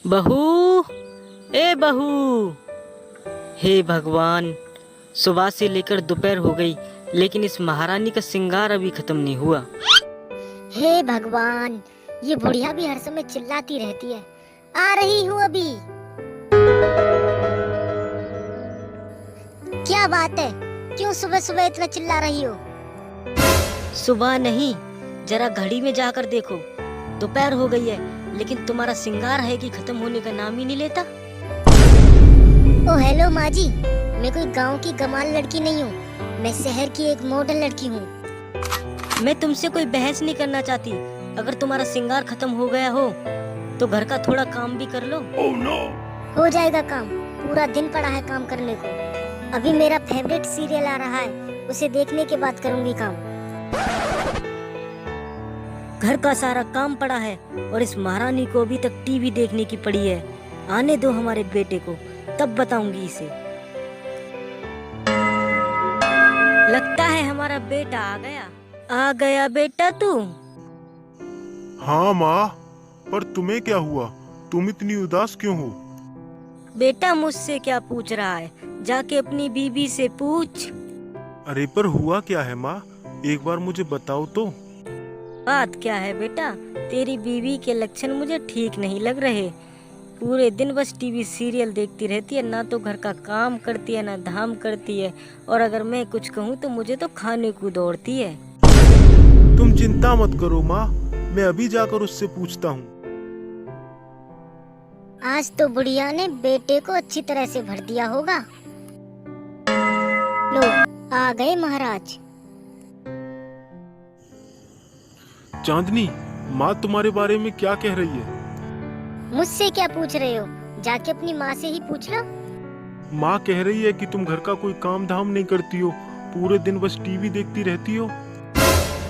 बहू, ए बहू। हे भगवान, सुबह से लेकर दोपहर हो गई लेकिन इस महारानी का श्रृंगार अभी खत्म नहीं हुआ। हे भगवान, ये बुढ़िया भी हर समय चिल्लाती रहती है। आ रही हूँ अभी। क्या बात है, क्यों सुबह सुबह इतना चिल्ला रही हो? सुबह नहीं, जरा घड़ी में जाकर देखो, दोपहर हो गई है लेकिन तुम्हारा श्रृंगार है कि खत्म होने का नाम ही नहीं लेता। ओ हेलो माँ जी, मैं कोई गांव की कमाल लड़की नहीं हूँ, मैं शहर की एक मॉडल लड़की हूँ। मैं तुमसे कोई बहस नहीं करना चाहती। अगर तुम्हारा श्रृंगार खत्म हो गया हो तो घर का थोड़ा काम भी कर लो। Oh, no. हो जाएगा काम, पूरा दिन पड़ा है काम करने को। अभी मेरा फेवरेट सीरियल आ रहा है, उसे देखने के बाद करूँगी काम। घर का सारा काम पड़ा है और इस महारानी को अभी तक टीवी देखने की पड़ी है। आने दो हमारे बेटे को, तब बताऊंगी इसे। लगता है हमारा बेटा आ गया। आ गया बेटा तू? हाँ माँ, पर तुम्हें क्या हुआ? तुम इतनी उदास क्यों हो? बेटा मुझसे क्या पूछ रहा है, जाके अपनी बीबी से पूछ। अरे पर हुआ क्या है माँ, एक बार मुझे बताओ तो। बात क्या है बेटा, तेरी बीवी के लक्षण मुझे ठीक नहीं लग रहे। पूरे दिन बस टीवी सीरियल देखती रहती है, ना तो घर का काम करती है ना धाम करती है, और अगर मैं कुछ कहूँ तो मुझे तो खाने को दौड़ती है। तुम चिंता मत करो माँ, मैं अभी जाकर उससे पूछता हूँ। आज तो बुढ़िया ने बेटे को अच्छी तरह से भर दिया होगा। लो, आ गए महाराज। चांदनी, माँ तुम्हारे बारे में क्या कह रही है? मुझसे क्या पूछ रहे हो? जाके अपनी माँ से ही पूछ लो। माँ कह रही है कि तुम घर का कोई काम धाम नहीं करती हो, पूरे दिन बस टीवी देखती रहती हो।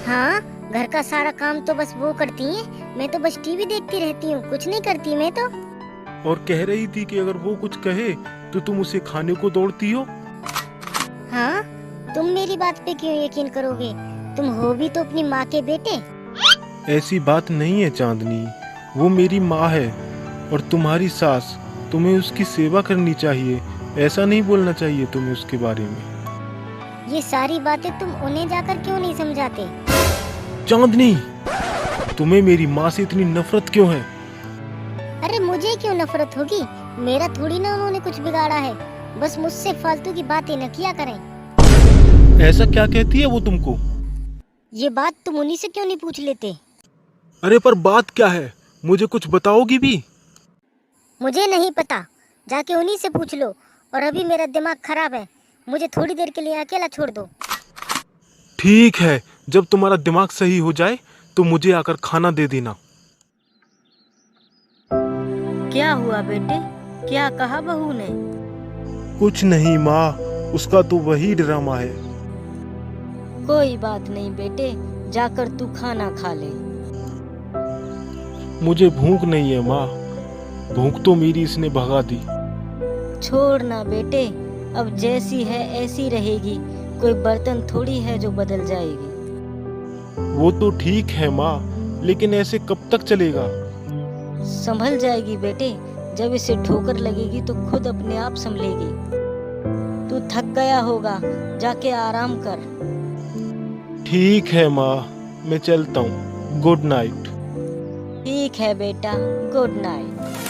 हाँ, घर का सारा काम तो बस वो करती हैं, मैं तो बस टीवी देखती रहती हूँ, कुछ नहीं करती मैं तो। और कह रही थी कि अगर वो कुछ कहे तो तुम उसे खाने को दौड़ती हो। हाँ, तुम मेरी बात पे क्यों यकीन करोगे? तुम हो भी तो अपनी माँ के बेटे। ऐसी बात नहीं है चांदनी, वो मेरी माँ है और तुम्हारी सास, तुम्हें उसकी सेवा करनी चाहिए, ऐसा नहीं बोलना चाहिए तुम्हें उसके बारे में। ये सारी बातें तुम उन्हें जाकर क्यों नहीं समझाते? चांदनी, तुम्हें मेरी माँ से इतनी नफरत क्यों है? अरे मुझे क्यों नफरत होगी? मेरा थोड़ी ना उन्होंने कुछ बिगाड़ा है, बस मुझसे फालतू की बातें न किया करें। ऐसा क्या कहती है वो तुमको? ये बात तुम उन्हीं से क्यों नहीं पूछ लेते? अरे पर बात क्या है, मुझे कुछ बताओगी भी? मुझे नहीं पता, जाके उन्हीं से पूछ लो। और अभी मेरा दिमाग खराब है, मुझे थोड़ी देर के लिए अकेला छोड़ दो। ठीक है, जब तुम्हारा दिमाग सही हो जाए तो मुझे आकर खाना दे देना। क्या हुआ बेटे, क्या कहा बहू ने? कुछ नहीं माँ, उसका तो वही ड्रामा है। कोई बात नहीं बेटे, जाकर तू खाना खा ले। मुझे भूख नहीं है माँ, भूख तो मेरी इसने भगा दी। छोड़ ना बेटे, अब जैसी है ऐसी रहेगी, कोई बर्तन थोड़ी है जो बदल जाएगी। वो तो ठीक है माँ, लेकिन ऐसे कब तक चलेगा? संभल जाएगी बेटे, जब इसे ठोकर लगेगी तो खुद अपने आप संभलेगी। तू थक गया होगा, जाके आराम कर। ठीक है माँ, मैं चलता हूँ। Good night. ठीक है बेटा, गुड नाइट।